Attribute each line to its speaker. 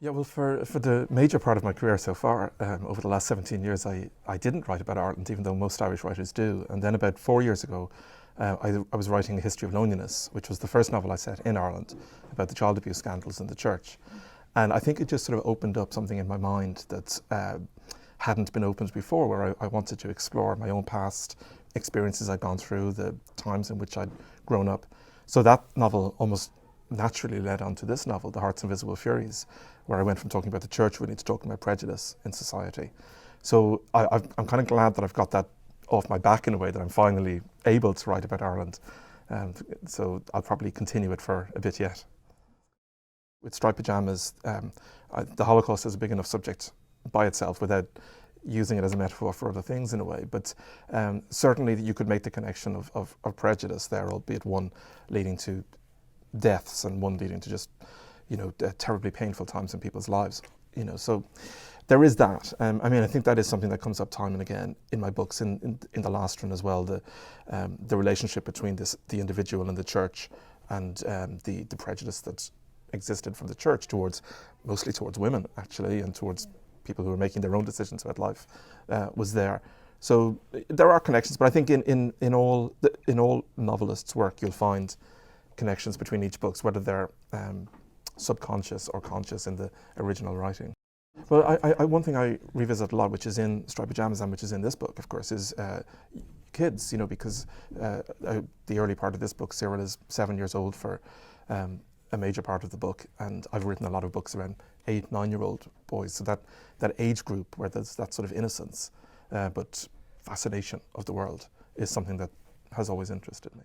Speaker 1: Yeah, well, for the major part of my career so far, over the last 17 years, I didn't write about Ireland, even though most Irish writers do. And then about 4 years ago, I was writing A History of Loneliness, which was the first novel I set in Ireland about the child abuse scandals in the church. And I think it just sort of opened up something in my mind that hadn't been opened before, where I wanted to explore my own past experiences I'd gone through, the times in which I'd grown up. So that novel almost naturally led on to this novel, The Heart's Invisible Furies, where I went from talking about the church really to talking about prejudice in society. So I'm kind of glad that I've got that off my back in a way, that I'm finally able to write about Ireland. So I'll probably continue it for a bit yet. With Striped Pyjamas, the Holocaust is a big enough subject by itself without using it as a metaphor for other things in a way. But certainly you could make the connection of prejudice there, albeit one leading to deaths and one leading to just, terribly painful times in people's lives. So there is that. I mean, I think that is something that comes up time and again in my books. In the last one as well, the relationship between the individual and the church, and the prejudice that existed from the church mostly towards women actually, and towards people who were making their own decisions about life, was there. So there are connections, but I think in all novelists' work you'll find connections between each books, whether they're subconscious or conscious in the original writing. Well, one thing I revisit a lot, which is in Striped Pyjamas and which is in this book, of course, is kids, because the early part of this book, Cyril is 7 years old for a major part of the book, and I've written a lot of books around 8, 9-year-old boys, so that age group where there's that sort of innocence, but fascination of the world is something that has always interested me.